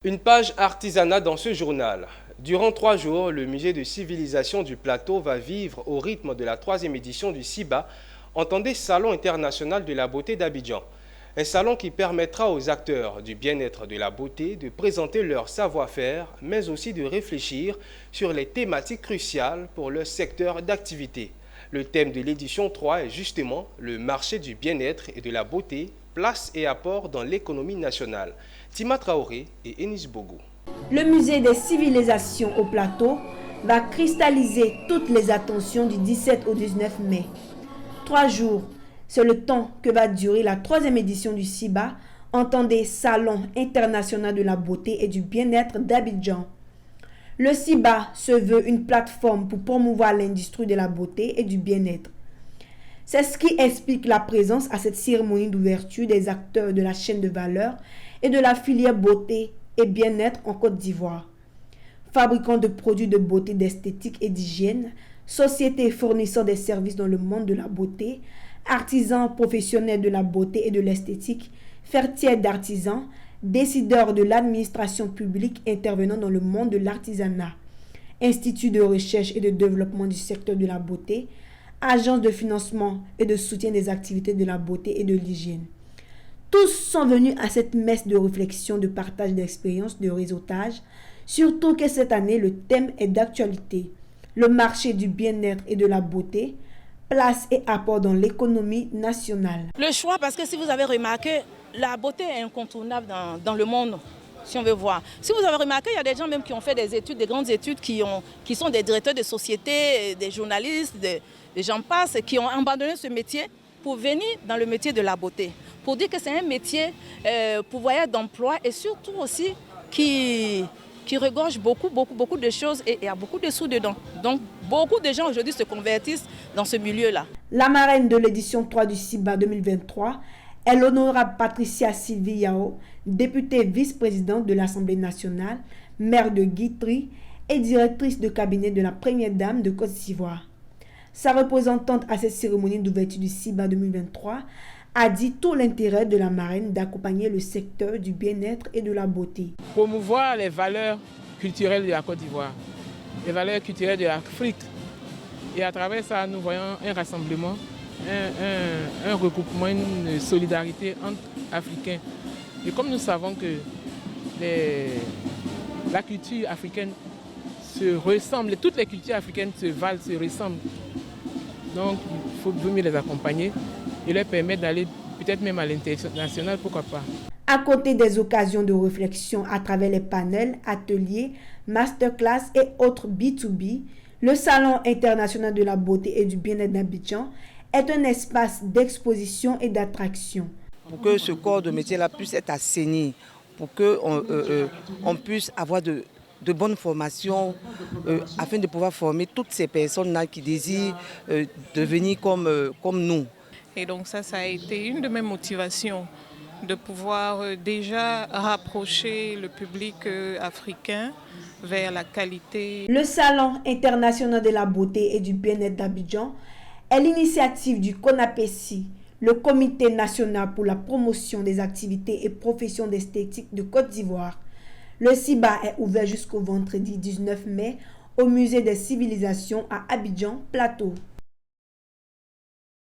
Une page artisanat dans ce journal. Durant 3 jours, le musée de civilisation du plateau va vivre au rythme de la 3e édition du SIBA, entendez Salon international de la beauté d'Abidjan. Un salon qui permettra aux acteurs du bien-être de la beauté de présenter leur savoir-faire, mais aussi de réfléchir sur les thématiques cruciales pour leur secteur d'activité. Le thème de l'édition 3 est justement le marché du bien-être et de la beauté, place et apport dans l'économie nationale. Tima Traoré et Enis Bogo. Le musée des civilisations au plateau va cristalliser toutes les attentions du 17 au 19 mai. 3 jours, c'est le temps que va durer la 3e édition du SIBA, entendez Salon international de la beauté et du bien-être d'Abidjan. Le SIBA se veut une plateforme pour promouvoir l'industrie de la beauté et du bien-être. C'est ce qui explique la présence à cette cérémonie d'ouverture des acteurs de la chaîne de valeur et de la filière beauté et bien-être en Côte d'Ivoire. Fabricants de produits de beauté, d'esthétique et d'hygiène, sociétés fournissant des services dans le monde de la beauté, artisans professionnels de la beauté et de l'esthétique, fertiers d'artisans, décideurs de l'administration publique intervenant dans le monde de l'artisanat, instituts de recherche et de développement du secteur de la beauté, agences de financement et de soutien des activités de la beauté et de l'hygiène. Tous sont venus à cette messe de réflexion, de partage d'expériences, de réseautage, surtout que cette année, le thème est d'actualité. Le marché du bien-être et de la beauté, place et apport dans l'économie nationale. Le choix, parce que si vous avez remarqué, la beauté est incontournable dans le monde, si on veut voir. Si vous avez remarqué, il y a des gens même qui ont fait des études, des grandes études, qui sont des directeurs de sociétés, des journalistes, des gens passent, qui ont abandonné ce métier pour venir dans le métier de la beauté. Pour dire que c'est un métier pourvoyeur d'emploi et surtout aussi qui regorge beaucoup de choses et il y a beaucoup de sous dedans. Donc beaucoup de gens aujourd'hui se convertissent dans ce milieu-là. La marraine de l'édition 3 du SIBA 2023 est l'honorable Patricia Sylvie Yao, députée vice-présidente de l'Assemblée nationale, maire de Guitry et directrice de cabinet de la première dame de Côte d'Ivoire. Sa représentante à cette cérémonie d'ouverture du SIBA 2023 a dit tout l'intérêt de la marraine d'accompagner le secteur du bien-être et de la beauté. Promouvoir les valeurs culturelles de la Côte d'Ivoire, les valeurs culturelles de l'Afrique. Et à travers ça, nous voyons un rassemblement, un regroupement, une solidarité entre Africains. Et comme nous savons que la culture africaine se ressemble, toutes les cultures africaines se valent, se ressemblent. Donc il faut mieux les accompagner et leur permettre d'aller peut-être même à l'international, pourquoi pas. À côté des occasions de réflexion à travers les panels, ateliers, masterclass et autres B2B, le Salon international de la beauté et du bien-être d'Abidjan est un espace d'exposition et d'attraction. Pour que ce corps de métier-là puisse être assaini, pour qu'on puisse avoir de bonnes formations afin de pouvoir former toutes ces personnes-là qui désirent devenir comme nous. Et donc ça a été une de mes motivations, de pouvoir déjà rapprocher le public africain vers la qualité. Le Salon international de la beauté et du bien-être d'Abidjan est l'initiative du CONAPECI, le Comité national pour la promotion des activités et professions d'esthétique de Côte d'Ivoire. Le SIBA est ouvert jusqu'au vendredi 19 mai au musée des civilisations à Abidjan Plateau.